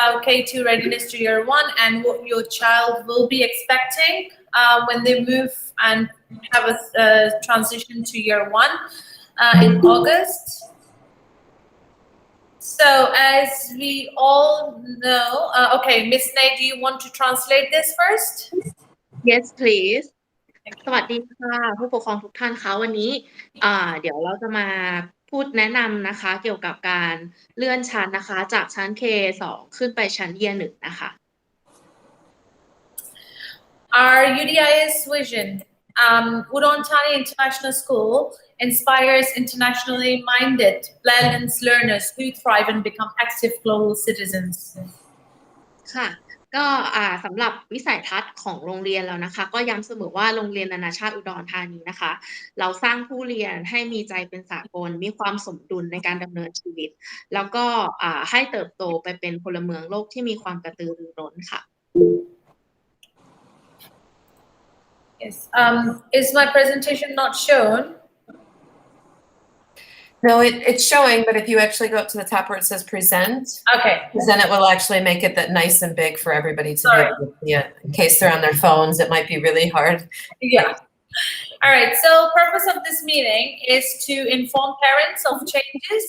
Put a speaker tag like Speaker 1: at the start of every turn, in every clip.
Speaker 1: about K2 readiness to year 1 and what your child will be expecting when they move and have a transition to year 1 in August. So as we all know, okay, Miss Nay, do you want to translate this first?
Speaker 2: Yes please สวัสดีค่ะผู้ปกครองทุกท่านคะวันนี้เดี๋ยวเราจะมาพูดแนะนำนะคะเกี่ยวกับการเลื่อนชั้นนะคะจากชั้น K2 ขึ้นไปชั้น Year 1นะคะ
Speaker 1: Our UDIS vision, Udon Thani International School inspires internationally minded, balanced learners who thrive and become active global citizens.
Speaker 2: ค่ะก็สำหรับวิสัยทัศน์ของโรงเรียนเรานะคะก็ย้ำเสมอว่าโรงเรียนนานาชาติอุดรธานีนะคะเราสร้างผู้เรียนให้มีใจเป็นสากลมีความสมดุลในการดำเนินชีวิตแล้วก็ให้เติบโตไปเป็นพลเมืองโลกที่มีความกระตือรือร้นค่ะ
Speaker 1: Yes. Is my presentation not shown?
Speaker 3: No, it's showing, but if you actually go up to the top where it says present,
Speaker 1: okay,
Speaker 3: because then it will actually make it that nice and big for everybody to be able to see it. In case they're on their phones, it might be really hard.
Speaker 1: Yeah. All right. So purpose of this meeting is to inform parents of changes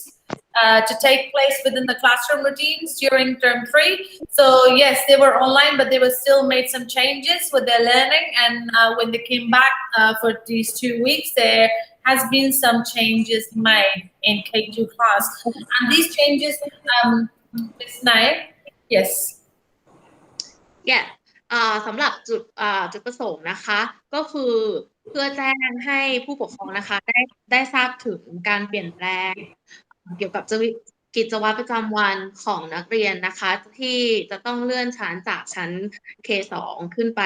Speaker 1: to take place within the classroom routines during term 3. So yes, they were online, but they were still made some changes with their learning. And when they came back for these 2 weeks, there has been some changes made in K2 class. And these changes, Ms. Nair, yes.
Speaker 2: Yeah. สำหรับจุดประสงค์นะคะก็คือเพื่อแจ้งให้ผู้ปกครองนะคะได้ทราบถึงการเปลี่ยนแปลงเกี่ยวกับกิจวัตรประจำวันของนักเรียนนะคะที่จะต้องเลื่อนชั้นจากชั้น K2 ขึ้นไป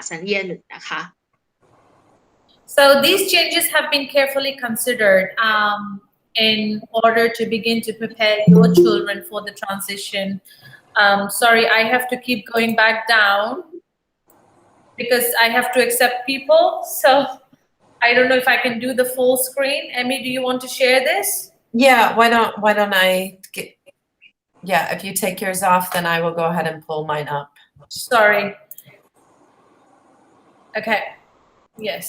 Speaker 2: ชั้น Year 1นะคะ
Speaker 1: So these changes have been carefully considered in order to begin to prepare your children for the transition. Sorry, I have to keep going back down because I have to accept people. So I don't know if I can do the full screen. Emmy, do you want to share this?
Speaker 3: Yeah, why don't I get, yeah, if you take yours off, then I will go ahead and pull mine up.
Speaker 1: Sorry. Okay. Yes.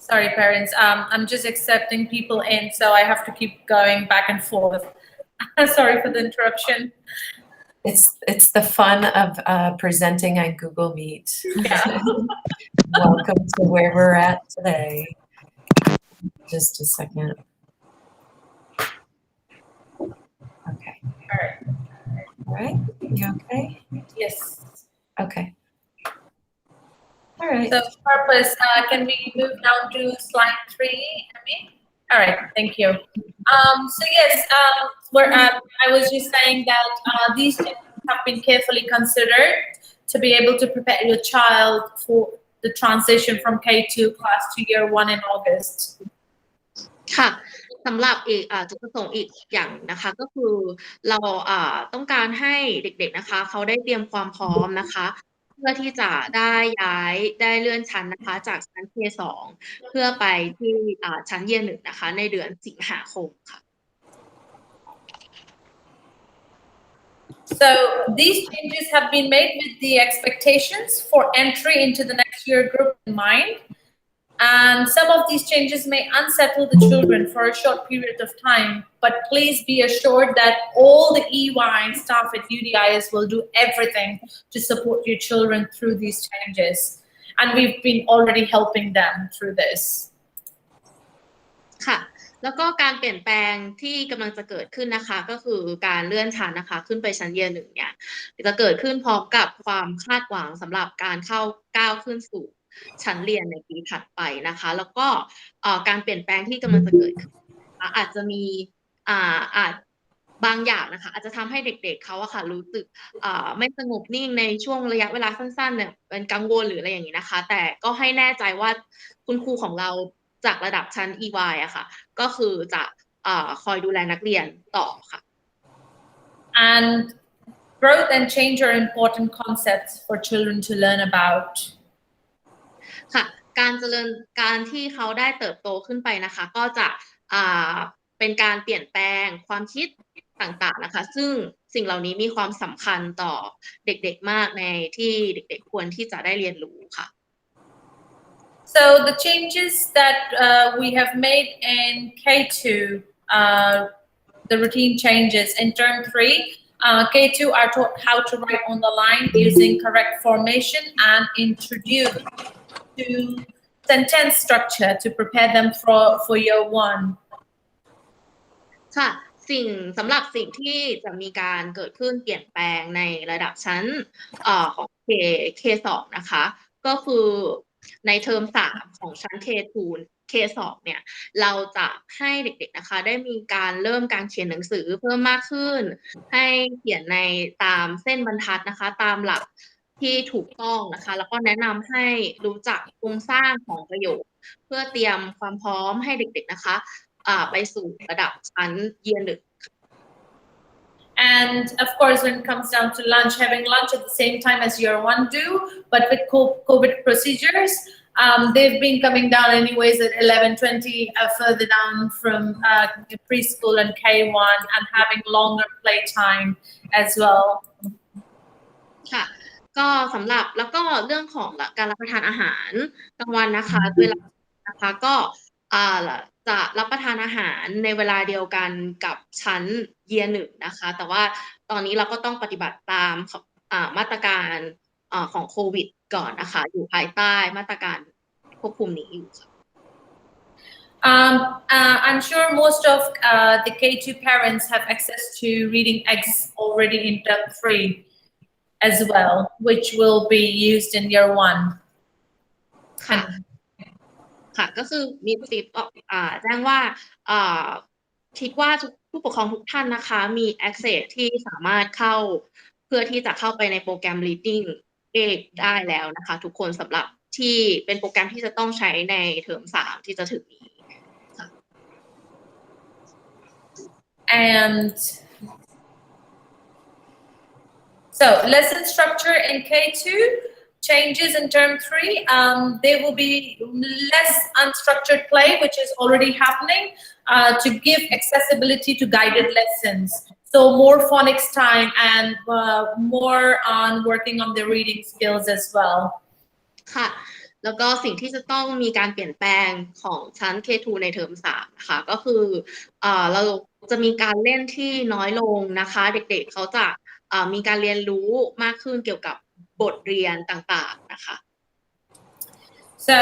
Speaker 1: Sorry, parents. I'm just accepting people in, so I have to keep going back and forth. Sorry for the interruption.
Speaker 3: It's the fun of presenting on Google Meet.
Speaker 1: Yeah.
Speaker 3: Welcome to where we're at today. Just a second. Okay.
Speaker 1: All right.
Speaker 3: All right. You okay?
Speaker 1: Yes.
Speaker 3: Okay. All right.
Speaker 1: So purpose, can we move down to slide 3, Emmy? All right, thank you. So yes, I was just saying that these changes have been carefully considered to be able to prepare your child for the transition from K2 class to year 1 in August.
Speaker 2: ค่ะสำหรับอีกจุดประสงค์อีกอย่างนะคะก็คือเราต้องการให้เด็กๆนะคะเขาได้เตรียมความพร้อมนะคะเพื่อที่จะได้เลื่อนชั้นนะคะจากชั้น K2 เพื่อไปที่ชั้น Year 1นะคะในเดือนสิงหาคมค่ะ
Speaker 1: So these changes have been made with the expectations for entry into the next year group in mind. And some of these changes may unsettle the children for a short period of time, but please be assured that all the EY staff at UDIS will do everything to support your children through these changes. And we've been already helping them through this.
Speaker 2: ค่ะแล้วก็การเปลี่ยนแปลงที่กำลังจะเกิดขึ้นนะคะก็คือการเลื่อนชั้นนะคะขึ้นไปชั้น Year 1เนี่ยจะเกิดขึ้นพร้อมกับความคาดหวังสำหรับการก้าวขึ้นสู่ชั้นเรียนในปีถัดไปนะคะแล้วก็การเปลี่ยนแปลงที่กำลังจะเกิดขึ้นอาจจะมีบางอย่างนะคะอาจจะทำให้เด็กๆเขาอะค่ะรู้สึกไม่สงบนิ่งในช่วงระยะเวลาสั้นๆเนี่ยเป็นกังวลหรืออะไรอย่างนี้นะคะแต่ก็ให้แน่ใจว่าคุณครูของเราจากระดับชั้น EY อะค่ะก็คือจะคอยดูแลนักเรียนต่อค่ะ
Speaker 1: And growth and change are important concepts for children to learn about.
Speaker 2: ค่ะการที่เขาได้เติบโตขึ้นไปนะคะก็จะ อ่าเป็นการเปลี่ยนแปลงความคิดต่างๆนะคะซึ่งสิ่งเหล่านี้มีความสำคัญต่อเด็กๆมากในที่เด็กๆควรที่จะได้เรียนรู้ค่ะ
Speaker 1: So the changes that we have made in K2, the routine changes in term 3, K2 are taught how to write on the line using correct formation and introduced to sentence structure to prepare them for year 1.
Speaker 2: ค่ะสำหรับสิ่งที่จะมีการเกิดขึ้นเปลี่ยนแปลงในระดับชั้นของ K2 นะคะก็คือในเทอม3ของชั้น K2 K2 เนี่ยเราจะให้เด็กๆนะคะได้มีการเริ่มการเขียนหนังสือเพิ่มมากขึ้นให้เขียนในตามเส้นบรรทัดนะคะตามหลักที่ถูกต้องนะคะแล้วก็แนะนำให้รู้จักโครงสร้างของประโยคเพื่อเตรียมความพร้อมให้เด็กๆนะคะไปสู่ระดับชั้นเยียร์ 1
Speaker 1: And of course, when it comes down to lunch, having lunch at the same time as year 1 do, but with COVID procedures, they've been coming down anyways at 11:20 further down from preschool and K1 and having longer playtime as well.
Speaker 2: ค่ะก็สำหรับแล้วก็เรื่องของการรับประทานอาหารกลางวันนะคะเวลานะคะก็จะรับประทานอาหารในเวลาเดียวกันกับชั้นเยียร์ 1นะคะแต่ว่าตอนนี้เราก็ต้องปฏิบัติตามมาตรการของโควิดก่อนนะคะอยู่ภายใต้มาตรการควบคุมนี้อยู่ค่ะ
Speaker 1: I'm sure most of the K2 parents have access to reading X already in term 3 as well, which will be used in year 1.
Speaker 2: ค่ะก็คือมีติดแจ้งว่าคิดว่าผู้ปกครองทุกท่านนะคะมี access ที่สามารถเข้าเพื่อที่จะเข้าไปในโปรแกรม reading ได้แล้วนะคะทุกคนสำหรับที่เป็นโปรแกรมที่จะต้องใช้ในเทอม3ที่จะถึงนี้ค่ะ
Speaker 1: And so lesson structure in K2 changes in term 3. There will be less unstructured play, which is already happening, to give accessibility to guided lessons. So more phonics time and more on working on the reading skills as well.
Speaker 2: ค่ะแล้วก็สิ่งที่จะต้องมีการเปลี่ยนแปลงของชั้น K2 ในเทอม3นะคะก็คือเราจะมีการเล่นที่น้อยลงนะคะเด็กๆเขาจะมีการเรียนรู้มากขึ้นเกี่ยวกับบทเรียนต่างๆนะคะ
Speaker 1: So,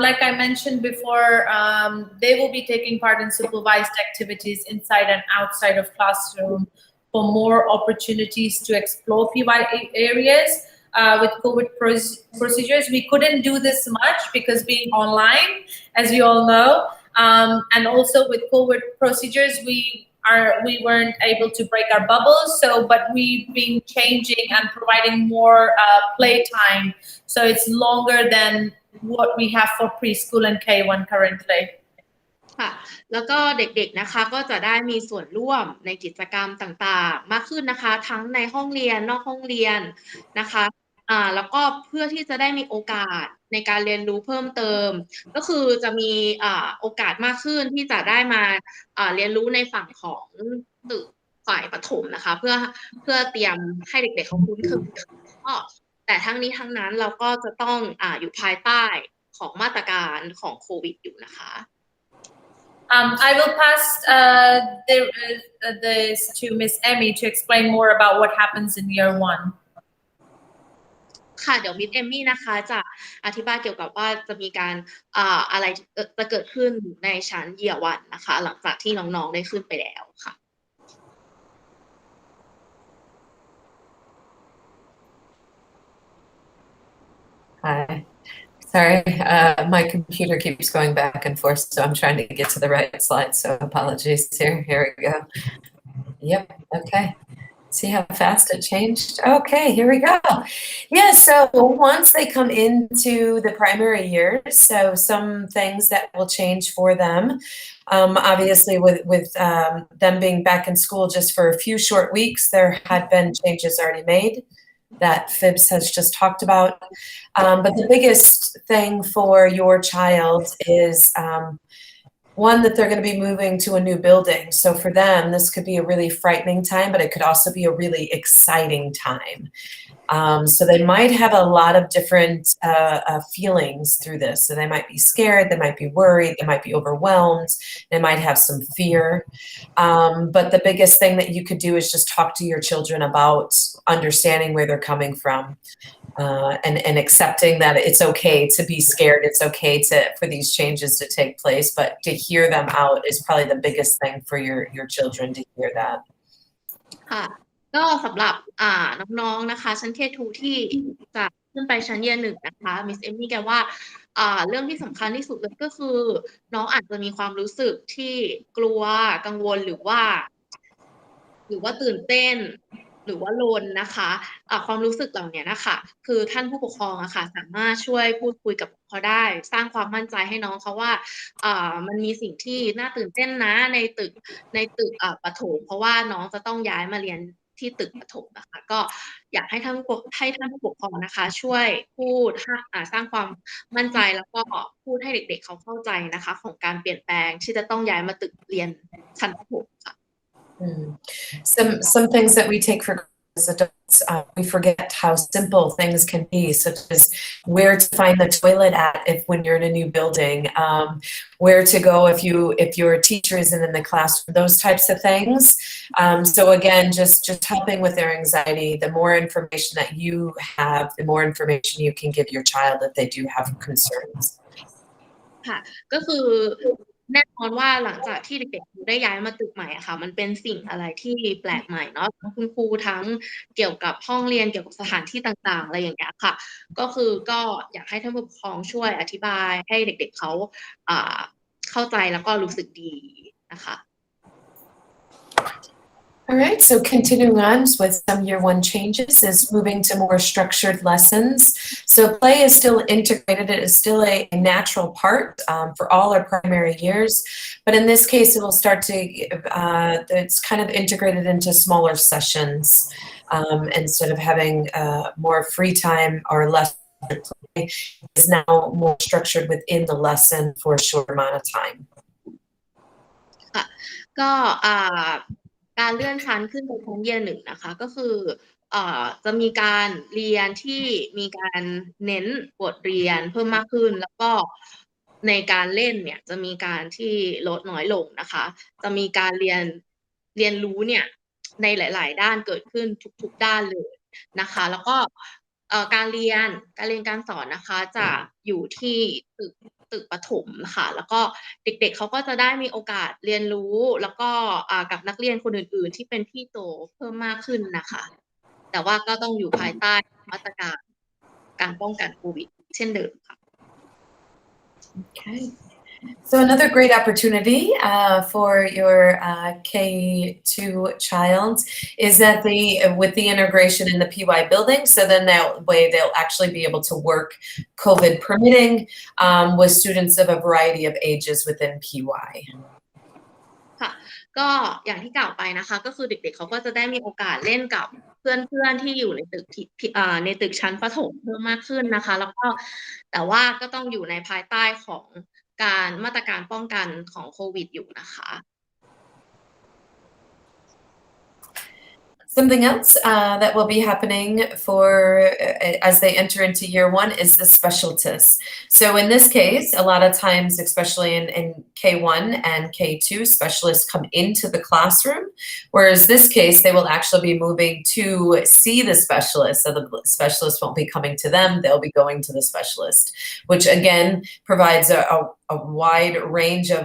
Speaker 1: like I mentioned before, they will be taking part in supervised activities inside and outside of classroom for more opportunities to explore PY areas. With COVID procedures, we couldn't do this much because being online, as we all know, and also with COVID procedures, we weren't able to break our bubbles. So, but we've been changing and providing more playtime. So it's longer than what we have for preschool and K1 currently.
Speaker 2: ค่ะแล้วก็เด็กๆนะคะก็จะได้มีส่วนร่วมในกิจกรรมต่างๆมากขึ้นนะคะทั้งในห้องเรียนนอกห้องเรียนนะคะแล้วก็เพื่อที่จะได้มีโอกาสในการเรียนรู้เพิ่มเติมก็คือจะมีโอกาสมากขึ้นที่จะได้มาเรียนรู้ในฝั่งของตึกฝ่ายประถมนะคะเพื่อเตรียมให้เด็กๆเขาคุ้นเคยแต่ทั้งนี้ทั้งนั้นเราก็จะต้องอยู่ภายใต้ของมาตรการของโควิดอยู่นะคะ
Speaker 1: I will pass this to Miss Emmy to explain more about what happens in year 1.
Speaker 2: ค่ะเดี๋ยวมิสเอมมี่นะคะจะอธิบายเกี่ยวกับว่าจะมีการอะไรจะเกิดขึ้นในชั้นเยียร์ 1นะคะหลังจากที่น้องๆได้ขึ้นไปแล้วค่ะ
Speaker 3: Hi. Sorry, my computer keeps going back and forth, so I'm trying to get to the right slide, so apologies here. Here we go. Yep, okay. See how fast it changed? Okay, here we go. Yeah, so once they come into the primary years, so some things that will change for them. Obviously, with them being back in school just for a few short weeks, there had been changes already made that Phibbs has just talked about. But the biggest thing for your child is one, that they're going to be moving to a new building. So for them, this could be a really frightening time, but it could also be a really exciting time. So they might have a lot of different feelings through this. So they might be scared, they might be worried, they might be overwhelmed, they might have some fear. But the biggest thing that you could do is just talk to your children about understanding where they're coming from. And accepting that it's okay to be scared, it's okay for these changes to take place, but to hear them out is probably the biggest thing for your children to hear that.
Speaker 2: ค่ะก็สำหรับน้องๆนะคะชั้น K2 ที่จะขึ้นไปชั้นเยน 1นะคะมิสเอมมี่แกว่าเรื่องที่สำคัญที่สุดเลยก็คือน้องอาจจะมีความรู้สึกที่กลัวกังวลหรือว่าตื่นเต้นหรือว่าลนนะคะความรู้สึกเหล่านี้นะคะคือท่านผู้ปกครองอะค่ะสามารถช่วยพูดคุยกับเขาได้สร้างความมั่นใจให้น้องเขาว่ามันมีสิ่งที่น่าตื่นเต้นนะในตึกประถมเพราะว่าน้องจะต้องย้ายมาเรียนที่ตึกประถมนะคะก็อยากให้ท่านผู้ปกครองนะคะช่วยพูดสร้างความมั่นใจแล้วก็พูดให้เด็กๆเขาเข้าใจนะคะของการเปลี่ยนแปลงที่จะต้องย้ายมาตึกเรียนชั้นประถมค่ะ
Speaker 3: Some things that we take for granted as adults, we forget how simple things can be, such as where to find the toilet at when you're in a new building, where to go if your teacher isn't in the classroom, those types of things. So again, just helping with their anxiety. The more information that you have, the more information you can give your child if they do have concerns.
Speaker 2: ค่ะก็คือแน่นอนว่าหลังจากที่เด็กๆได้ย้ายมาตึกใหม่อะค่ะมันเป็นสิ่งอะไรที่แปลกใหม่เนาะคุณครูทั้งเกี่ยวกับห้องเรียนเกี่ยวกับสถานที่ต่างๆอะไรอย่างเงี้ยค่ะก็อยากให้ท่านผู้ปกครองช่วยอธิบายให้เด็กๆเขาเข้าใจแล้วก็รู้สึกดีนะคะ
Speaker 3: All right, so continuing on with some year 1 changes is moving to more structured lessons. So play is still integrated, it is still a natural part for all our primary years, but in this case it will start to, it's kind of integrated into smaller sessions instead of having more free time or less play is now more structured within the lesson for a short amount of time.
Speaker 2: ก็การเลื่อนชั้นขึ้นไปชั้นเยน 1นะคะก็คือจะมีการเรียนที่มีการเน้นบทเรียนเพิ่มมากขึ้นแล้วก็ในการเล่นเนี่ยจะมีการที่ลดน้อยลงนะคะจะมีการเรียนรู้เนี่ยในหลายๆด้านเกิดขึ้นทุกๆด้านเลยนะคะแล้วก็การเรียนการสอนนะคะจะอยู่ที่ตึกประถมค่ะแล้วก็เด็กๆเขาก็จะได้มีโอกาสเรียนรู้แล้วก็กับนักเรียนคนอื่นๆที่เป็นพี่โตเพิ่มมากขึ้นนะคะแต่ว่าก็ต้องอยู่ภายใต้มาตรการการป้องกันโควิดเช่นเดิมค่ะ
Speaker 3: Okay. So another great opportunity for your K2 child is that with the integration in the PY building, so then that way they'll actually be able to work COVID permitting with students of a variety of ages within PY.
Speaker 2: ค่ะก็อย่างที่กล่าวไปนะคะก็คือเด็กๆเขาก็จะได้มีโอกาสเล่นกับเพื่อนๆที่อยู่ในตึกชั้นประถมเพิ่มมากขึ้นนะคะแล้วก็แต่ว่าก็ต้องอยู่ในภายใต้ของการมาตรการป้องกันของโควิดอยู่นะคะ
Speaker 3: Something else that will be happening as they enter into year 1 is the specialties. So in this case, a lot of times, especially in K1 and K2, specialists come into the classroom, whereas this case, they will actually be moving to see the specialist. So the specialist won't be coming to them, they'll be going to the specialist, which again provides a wide range of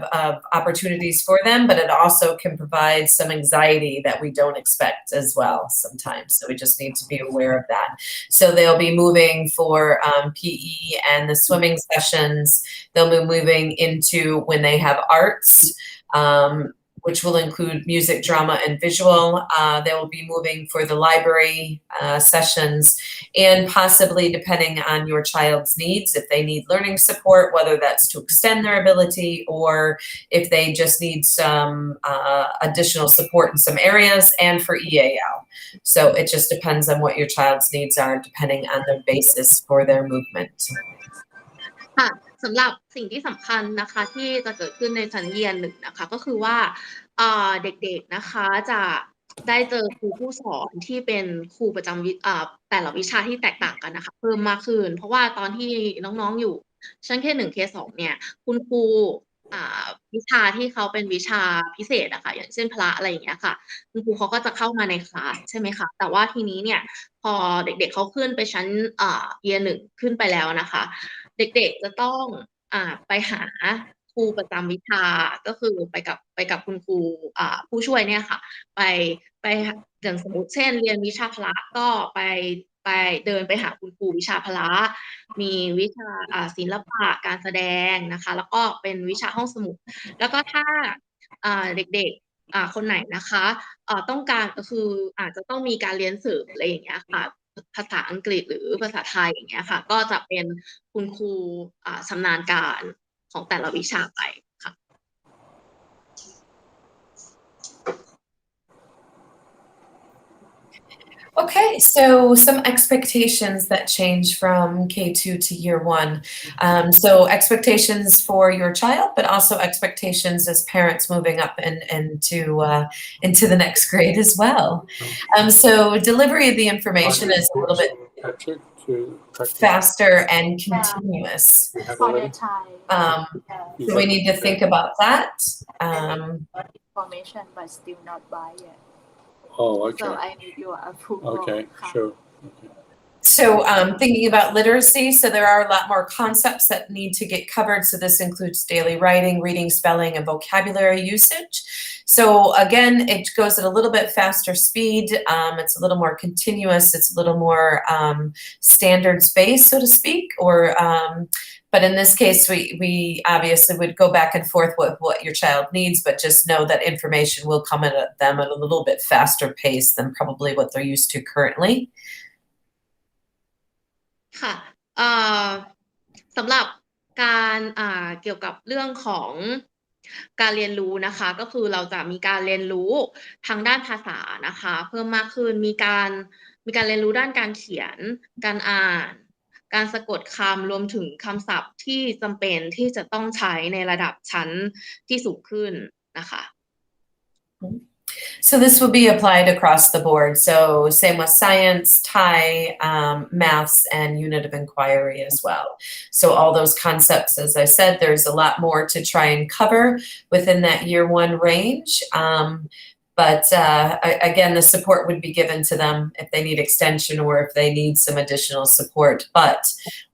Speaker 3: opportunities for them, but it also can provide some anxiety that we don't expect as well sometimes. So we just need to be aware of that. So they'll be moving for PE and the swimming sessions. They'll be moving into when they have arts, which will include music, drama, and visual. They will be moving for the library sessions, and possibly, depending on your child's needs, if they need learning support, whether that's to extend their ability or if they just need some additional support in some areas, and for EAL. So it just depends on what your child's needs are, depending on the basis for their movement.
Speaker 2: สำหรับสิ่งที่สำคัญนะคะที่จะเกิดขึ้นในชั้นเรียน1นะคะก็คือว่าเด็กๆนะคะจะได้เจอครูผู้สอนที่เป็นครูประจำแต่ละวิชาที่แตกต่างกันนะคะเพิ่มมากขึ้นเพราะว่าตอนที่น้องๆอยู่ชั้นK1 K2เนี่ยคุณครูวิชาที่เขาเป็นวิชาพิเศษอะค่ะอย่างเช่นพละอะไรอย่างเงี้ยค่ะคุณครูเขาก็จะเข้ามาในคลาสใช่ไหมคะแต่ว่าทีนี้เนี่ยพอเด็กๆเขาขึ้นไปชั้นYear 1ขึ้นไปแล้วนะคะเด็กๆจะต้องไปหาครูประจำวิชาก็คือไปกับคุณครูผู้ช่วยเนี่ยค่ะไปอย่างสมมติเช่นเรียนวิชาพละก็ไปเดินไปหาคุณครูวิชาพละมีวิชาศิลปะการแสดงนะคะแล้วก็เป็นวิชาห้องสมุดแล้วก็ถ้าเด็กๆคนไหนนะคะต้องการก็คืออาจจะต้องมีการเรียนเสริมอะไรอย่างเงี้ยค่ะภาษาอังกฤษหรือภาษาไทยอย่างเงี้ยค่ะก็จะเป็นคุณครูชำนาญการของแต่ละวิชาไปค่ะ
Speaker 3: Okay, so some expectations that change from K2 to year 1. So expectations for your child, but also expectations as parents moving up and into the next grade as well. So delivery of the information is a little bit faster and continuous.
Speaker 4: For the time,
Speaker 3: So we need to think about that.
Speaker 4: information, but still not buy yet.
Speaker 5: Oh, okay.
Speaker 4: So I need your approval.
Speaker 5: Okay, sure. Okay.
Speaker 3: So thinking about literacy, so there are a lot more concepts that need to get covered. So this includes daily writing, reading, spelling, and vocabulary usage. So again, it goes at a little bit faster speed. It's a little more continuous. It's a little more standards-based, so to speak, or but in this case, we obviously would go back and forth with what your child needs, but just know that information will come at them at a little bit faster pace than probably what they're used to currently.
Speaker 2: ค่ะสำหรับการเกี่ยวกับเรื่องของการเรียนรู้นะคะก็คือเราจะมีการเรียนรู้ทางด้านภาษานะคะเพิ่มมากขึ้นมีการเรียนรู้ด้านการเขียนการอ่านการสะกดคำรวมถึงคำศัพท์ที่จำเป็นที่จะต้องใช้ในระดับชั้นที่สูงขึ้นนะคะ
Speaker 3: So this will be applied across the board. So same with science, Thai, maths, and unit of inquiry as well. So all those concepts, as I said, there's a lot more to try and cover within that year 1 range. But again, the support would be given to them if they need extension or if they need some additional support. But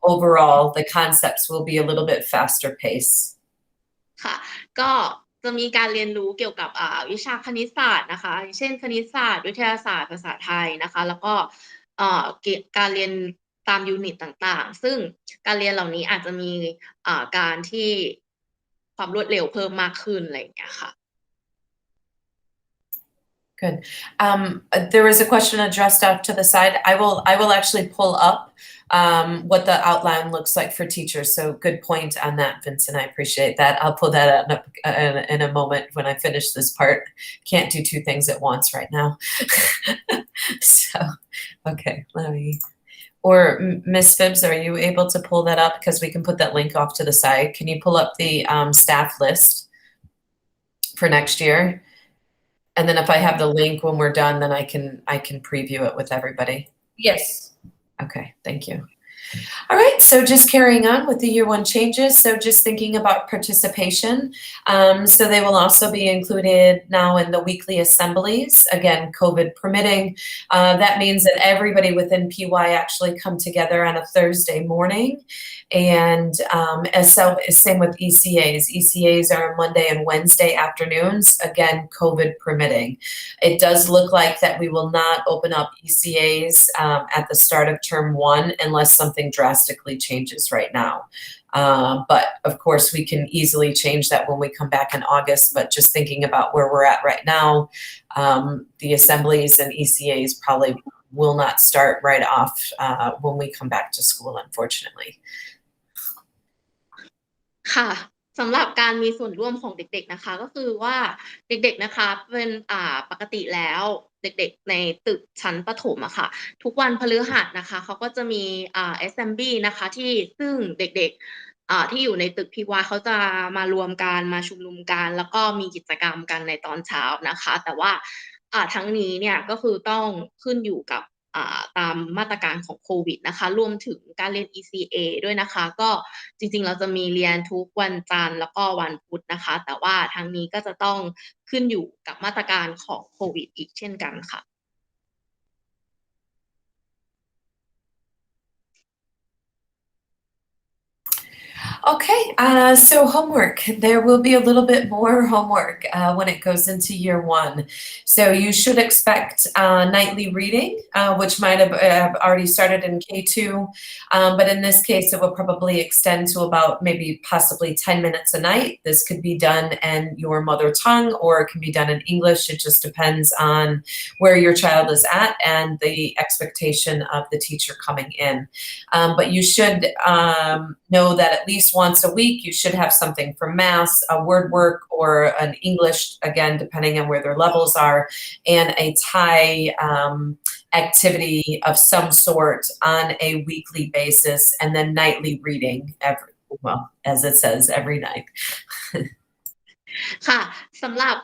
Speaker 3: overall, the concepts will be a little bit faster pace.
Speaker 2: ค่ะก็จะมีการเรียนรู้เกี่ยวกับวิชาคณิตศาสตร์นะคะเช่นคณิตศาสตร์วิทยาศาสตร์ภาษาไทยนะคะแล้วก็การเรียนตามยูนิตต่างๆซึ่งการเรียนเหล่านี้อาจจะมีการที่ความรวดเร็วเพิ่มมากขึ้นอะไรอย่างเงี้ยค่ะ
Speaker 3: Good. There is a question addressed out to the side. I will actually pull up what the outline looks like for teachers. So good point on that, Vincent. I appreciate that. I'll pull that up in a moment when I finish this part. Can't do 2 things at once right now. So, okay, let me. Or Ms. Phibbs, are you able to pull that up? Because we can put that link off to the side. Can you pull up the staff list for next year? And then if I have the link when we're done, then I can preview it with everybody.
Speaker 1: Yes.
Speaker 3: Okay, thank you. All right, so just carrying on with the year 1 changes. So just thinking about participation. So they will also be included now in the weekly assemblies, again, COVID permitting. That means that everybody within PY actually come together on a Thursday morning. And same with ECAs. ECAs are Monday and Wednesday afternoons, again, COVID permitting. It does look like that we will not open up ECAs at the start of term 1 unless something drastically changes right now. But of course, we can easily change that when we come back in August. But just thinking about where we're at right now, the assemblies and ECAs probably will not start right off when we come back to school, unfortunately.
Speaker 2: ค่ะสำหรับการมีส่วนร่วมของเด็กๆนะคะก็คือว่าเด็กๆนะคะเป็นปกติแล้วเด็กๆในตึกชั้นประถมอะค่ะทุกวันพฤหัสนะคะเขาก็จะมีassembly นะคะที่ซึ่งเด็ก ที่อยู่ในตึกพิวาเขาจะมารวมกันมาชุมนุมกันแล้วก็มีกิจกรรมกันในตอนเช้านะคะแต่ว่าทั้งนี้เนี่ยก็คือต้องขึ้นอยู่กับตามมาตรการของโควิดนะคะรวมถึงการเรียน ECA ด้วยนะคะก็จริงๆเราจะมีเรียนทุกวันจันทร์แล้วก็วันพุธนะคะแต่ว่าทั้งนี้ก็จะต้องขึ้นอยู่กับมาตรการของโควิดอีกเช่นกันค่ะ
Speaker 3: Okay, so homework. There will be a little bit more homework when it goes into year one. So you should expect nightly reading, which might have already started in K2, but in this case, it will probably extend to about maybe possibly 10 minutes a night. This could be done in your mother tongue or it can be done in English. It just depends on where your child is at and the expectation of the teacher coming in. But you should know that at least once a week you should have something from math, a word work, or an English, again, depending on where their levels are, and a Thai activity of some sort on a weekly basis, and then nightly reading, as it says, every night.
Speaker 2: ค่ะสำหรับ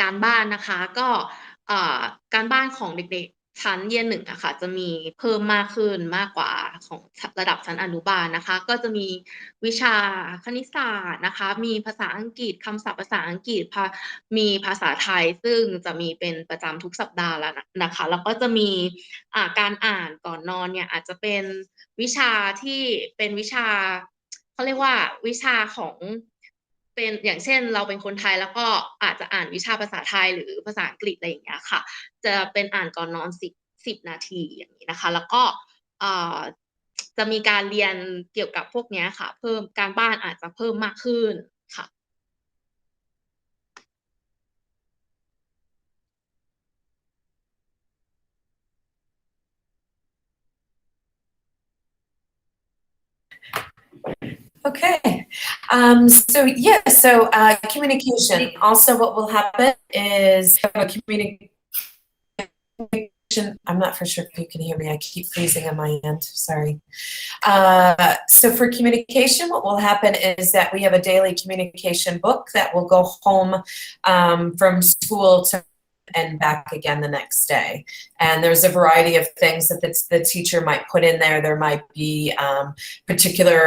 Speaker 2: การบ้านนะคะก็การบ้านของเด็กๆชั้นเรียนหนึ่งอะค่ะจะมีเพิ่มมากขึ้นมากกว่าของระดับชั้นอนุบาลนะคะก็จะมีวิชาคณิตศาสตร์นะคะมีภาษาอังกฤษคำศัพท์ภาษาอังกฤษมีภาษาไทยซึ่งจะมีเป็นประจำทุกสัปดาห์แล้วนะคะแล้วก็จะมีการอ่านก่อนนอนเนี่ยอาจจะเป็นวิชาที่เป็นวิชาเขาเรียกว่าวิชาของเป็นอย่างเช่นเราเป็นคนไทยแล้วก็อาจจะอ่านวิชาภาษาไทยหรือภาษาอังกฤษอะไรอย่างเงี้ยค่ะจะเป็นอ่านก่อนนอน10นาทีอย่างนี้นะคะแล้วก็จะมีการเรียนเกี่ยวกับพวกนี้ค่ะเพิ่มการบ้านอาจจะเพิ่มมากขึ้นค่ะ
Speaker 3: Okay, so communication. Also, what will happen is communication. I'm not for sure if you can hear me. I keep freezing on my end. Sorry. So for communication, what will happen is that we have a daily communication book that will go home from school to and back again the next day. And there's a variety of things that the teacher might put in there. There might be particular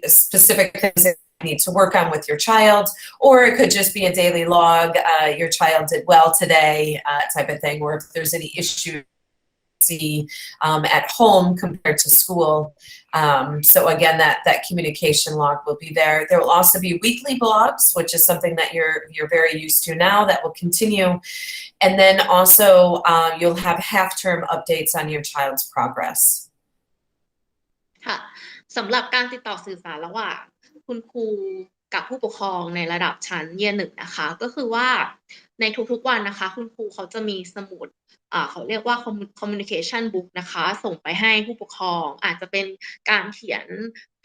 Speaker 3: specific things that you need to work on with your child, or it could just be a daily log, your child did well today, type of thing, or if there's any issue at home compared to school. So again, that communication log will be there. There will also be weekly blogs, which is something that you're very used to now, that will continue. And then also you'll have half-term updates on your child's progress.
Speaker 2: ค่ะสำหรับการติดต่อสื่อสารระหว่างคุณครูกับผู้ปกครองในระดับชั้นเรียนหนึ่งนะคะก็คือว่าในทุกๆวันนะคะคุณครูเขาจะมีสมุดเขาเรียกว่า communication book นะคะส่งไปให้ผู้ปกครองอาจจะเป็นการเขียน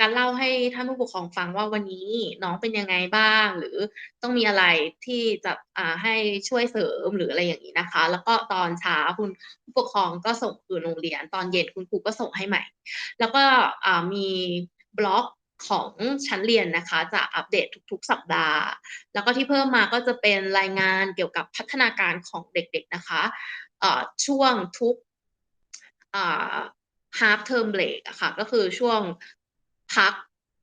Speaker 2: การเล่าให้ท่านผู้ปกครองฟังว่าวันนี้น้องเป็นยังไงบ้างหรือต้องมีอะไรที่จะให้ช่วยเสริมหรืออะไรอย่างนี้นะคะแล้วก็ตอนเช้าคุณผู้ปกครองก็ส่งคืนโรงเรียนตอนเย็นคุณครูก็ส่งให้ใหม่แล้วก็มีบล็อกของชั้นเรียนนะคะจะอัปเดตทุกๆสัปดาห์แล้วก็ที่เพิ่มมาก็จะเป็นรายงานเกี่ยวกับพัฒนาการของเด็กๆนะคะช่วงทุกhalf term break อะค่ะก็คือช่วงพัก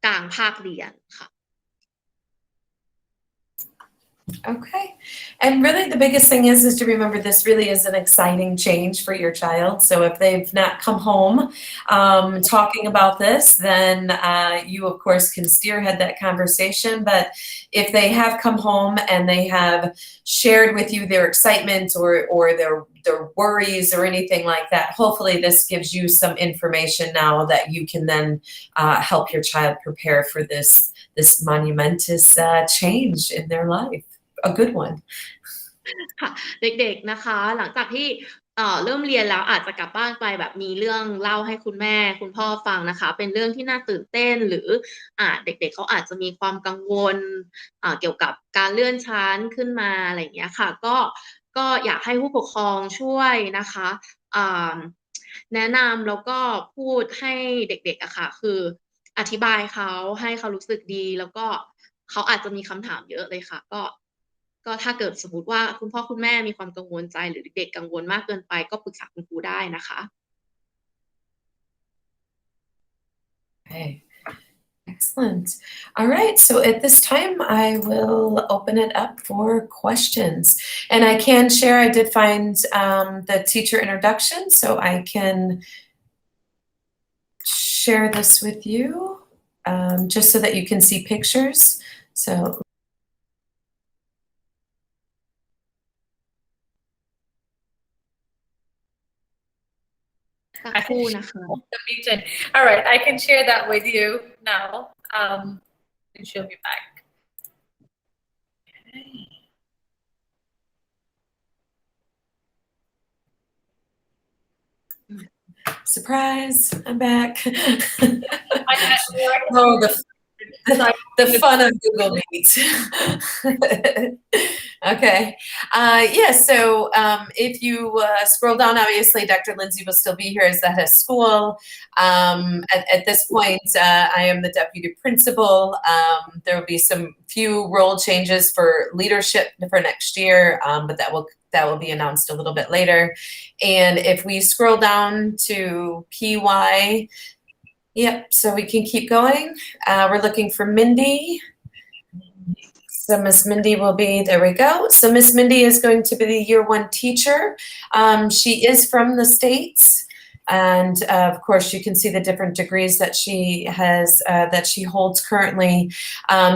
Speaker 2: กลางภาคเรียนค่ะ
Speaker 3: Okay, and really the biggest thing is to remember this really is an exciting change for your child. So if they've not come home talking about this, then you of course can spearhead that conversation. But if they have come home and they have shared with you their excitement or their worries or anything like that, hopefully this gives you some information now that you can then help your child prepare for this monumentous change in their life. A good one.
Speaker 2: ค่ะเด็กๆนะคะหลังจากที่เริ่มเรียนแล้วอาจจะกลับบ้านไปแบบมีเรื่องเล่าให้คุณแม่คุณพ่อฟังนะคะเป็นเรื่องที่น่าตื่นเต้นหรือเด็กๆเขาอาจจะมีความกังวลเกี่ยวกับการเลื่อนชั้นขึ้นมาอะไรอย่างเงี้ยค่ะก็อยากให้ผู้ปกครองช่วยนะคะแนะนำแล้วก็พูดให้เด็กๆอะค่ะคือ อธิบายเขาให้เขารู้สึกดีแล้วก็เขาอาจจะมีคำถามเยอะเลยค่ะก็ถ้าเกิดสมมติว่าคุณพ่อคุณแม่มีความกังวลใจหรือเด็กกังวลมากเกินไปก็ปรึกษาคุณครูได้นะคะ
Speaker 3: Okay. Excellent. All right. So at this time, I will open it up for questions. And I can share, I did find the teacher introduction, so I can share this with you just so that you can see pictures. So
Speaker 2: สักครู่นะคะ
Speaker 1: the meeting. All right, I can share that with you now. And she'll be back. Okay.
Speaker 3: surprise, I'm back.
Speaker 1: I
Speaker 3: Oh, the fun of Google Meet. Okay. So if you scroll down, obviously Dr. Lindsay will still be here as the head of school. At this point, I am the deputy principal. There will be some few role changes for leadership for next year, but that will be announced a little bit later. And if we scroll down to PY, yep, so we can keep going. We're looking for Mindy. So Miss Mindy will be, there we go. So Miss Mindy is going to be the year 1 teacher. She is from the States. And of course, you can see the different degrees that she has, that she holds currently.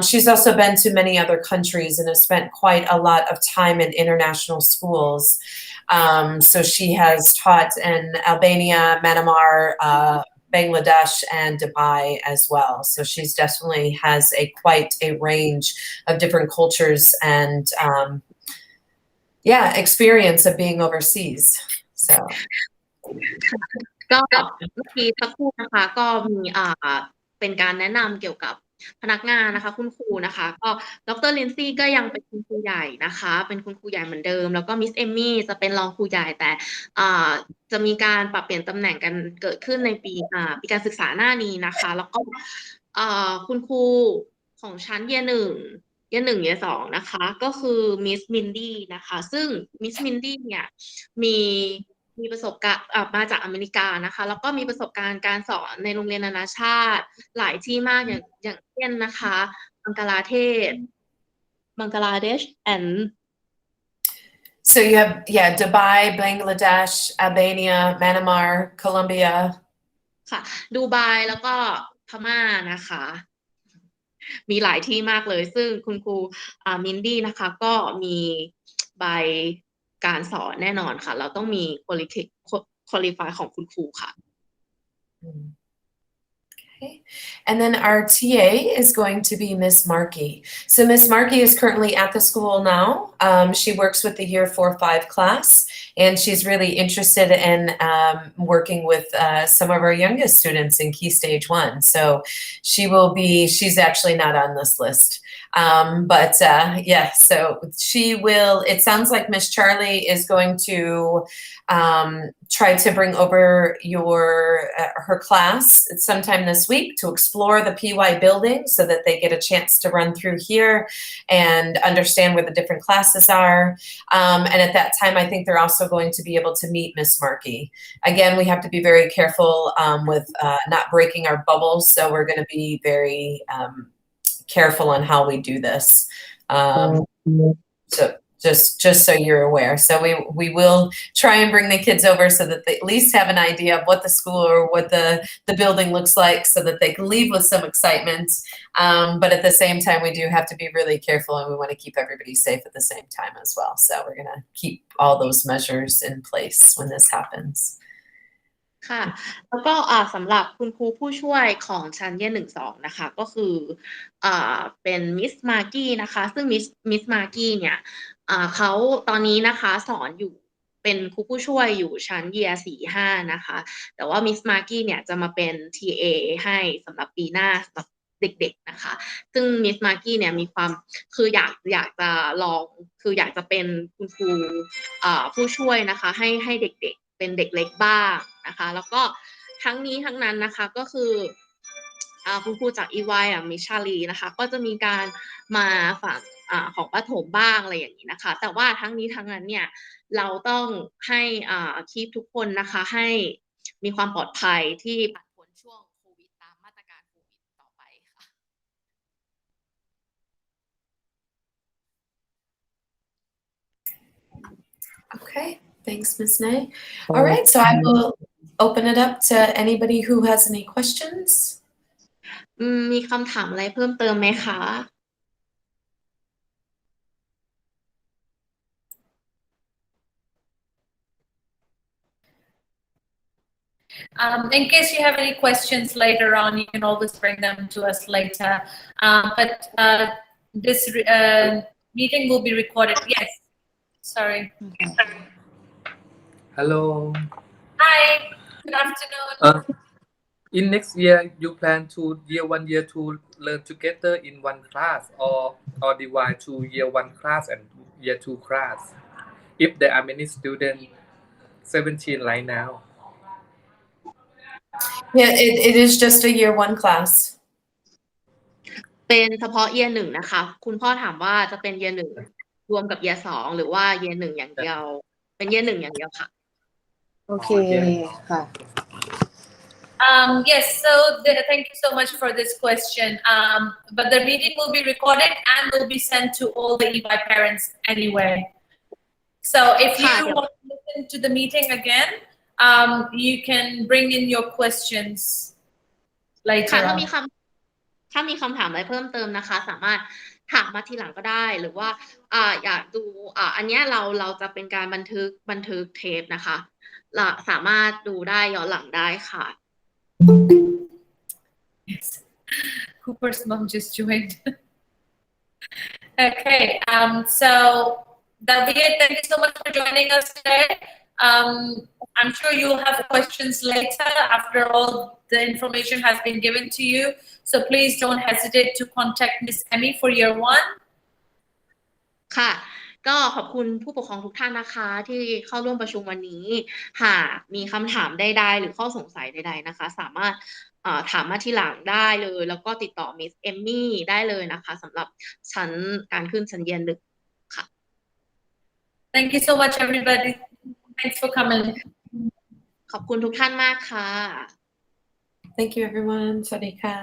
Speaker 3: She's also been to many other countries and has spent quite a lot of time in international schools. So she has taught in Albania, Myanmar, Bangladesh and Dubai as well. So she's definitely has quite a range of different cultures and experience of being overseas. So
Speaker 2: ก็เมื่อกี้สักครู่นะคะก็มีเป็นการแนะนำเกี่ยวกับพนักงานนะคะคุณครูนะคะก็ดร.ลินซี่ก็ยังเป็นคุณครูใหญ่นะคะเป็นคุณครูใหญ่เหมือนเดิมแล้วก็มิสเอมมี่จะเป็นรองครูใหญ่แต่จะมีการปรับเปลี่ยนตำแหน่งกันเกิดขึ้นในปีการศึกษาหน้านี้นะคะแล้วก็คุณครูของชั้นเย1 เย 2นะคะก็คือมิสมินดี้นะคะซึ่งมิสมินดี้เนี่ยมีประสบการณ์มาจากอเมริกานะคะแล้วก็มีประสบการณ์การสอนในโรงเรียนนานาชาติหลายที่มากอย่างเช่นนะคะบังกลาเทศ and
Speaker 3: So you have Dubai, Bangladesh, Albania, Myanmar, Colombia.
Speaker 2: ค่ะดูไบแล้วก็พม่านะคะมีหลายที่มากเลยซึ่งคุณครูมินดี้นะคะก็มีใบการสอนแน่นอนค่ะเราต้องมี qualify ของคุณครูค่ะ
Speaker 3: Okay. And then our TA is going to be Miss Markey. So Miss Markey is currently at the school now. She works with the year 4-5 class, and she's really interested in working with some of our youngest students in Key Stage 1. So she's actually not on this list. So she will, it sounds like Miss Charlie is going to try to bring over her class sometime this week to explore the PY building so that they get a chance to run through here and understand where the different classes are. And at that time, I think they're also going to be able to meet Miss Markey. Again, we have to be very careful with not breaking our bubbles. So we're going to be very careful on how we do this. So just so you're aware. So we will try and bring the kids over so that they at least have an idea of what the school or what the building looks like so that they can leave with some excitement. But at the same time, we do have to be really careful and we want to keep everybody safe at the same time as well. So we're going to keep all those measures in place when this happens.
Speaker 2: ค่ะแล้วก็สำหรับคุณครูผู้ช่วยของชั้นเย1-2นะคะก็คือเป็นมิสมาร์กี้นะคะซึ่งมิสมาร์กี้เนี่ยเขาตอนนี้นะคะสอนอยู่เป็นครูผู้ช่วยอยู่ชั้นเยีย4-5นะคะแต่ว่ามิสมาร์กี้เนี่ยจะมาเป็น TA ให้สำหรับปีหน้าสำหรับเด็กๆนะคะซึ่งมิสมาร์กี้เนี่ยมีความคืออยากจะลองคืออยากจะเป็นคุณครูผู้ช่วยนะคะให้เด็กๆเป็นเด็กเล็กบ้างนะคะแล้วก็ทั้งนี้ทั้งนั้นนะคะก็คือค คุณครูจาก EY มิชาลีนะคะก็จะมีการมาฝั่งของประถมบ้างอะไรอย่างนี้นะคะแต่ว่าทั้งนี้ทั้งนั้นเนี่ยเราต้องให้คีปทุกคนนะคะให้มีความปลอดภัยที่ผ่านพ้นช่วงโควิดตามมาตรการโควิดต่อไปค่ะ
Speaker 3: Okay, thanks, Ms. Nay. All right, so I will open it up to anybody who has any questions.
Speaker 2: มีคำถามอะไรเพิ่มเติมไหมคะ
Speaker 1: In case you have any questions later on, you can always bring them to us later. But this meeting will be recorded. Yes. Sorry.
Speaker 6: Hello.
Speaker 1: Hi. Good afternoon.
Speaker 6: In next year, you plan to year 1, year 2 learn together in one class or divide to year 1 class and year 2 class. If there are many students, 17 right now.
Speaker 3: Yeah, it is just a year 1 class.
Speaker 2: เป็นเฉพาะ year 1นะคะคุณพ่อถามว่าจะเป็น year 1รวมกับ year 2หรือว่า year 1อย่างเดียวเป็น year 1อย่างเดียวค่ะ
Speaker 7: โอเคค่ะ
Speaker 1: Yes, so thank you so much for this question. But the meeting will be recorded and will be sent to all the EY parents anyway. So if you want to listen to the meeting again, you can bring in your questions
Speaker 2: ค่ะ
Speaker 1: later
Speaker 2: ถ้า
Speaker 1: on.
Speaker 2: มีคำถามอะไรเพิ่มเติมนะคะสามารถถามมาทีหลังก็ได้หรือว่าอยากดูอันเนี้ยเราจะเป็นการบันทึกเทปนะคะสามารถดูได้ย้อนหลังได้ค่ะ
Speaker 1: Yes. Cooper's mom just joined. Okay, so that'll be it. Thank you so much for joining us today. I'm sure you'll have questions later after all the information has been given to you. So please don't hesitate to contact Miss Emmy for year 1.
Speaker 2: ค่ะก็ขอบคุณผู้ปกครองทุกท่านนะคะที่เข้าร่วมประชุมวันนี้หากมีคำถามใดๆหรือข้อสงสัยใดๆนะคะสามารถถามมาทีหลังได้เลยแล้วก็ติดต่อมิสเอมมี่ได้เลยนะคะสำหรับการขึ้นชั้นเรียน 1ค่ะ
Speaker 1: Thank you so much, everybody. Thanks for coming.
Speaker 2: ขอบคุณทุกท่านมากค่ะ
Speaker 3: Thank you, everyone. สวัสดีค่ะ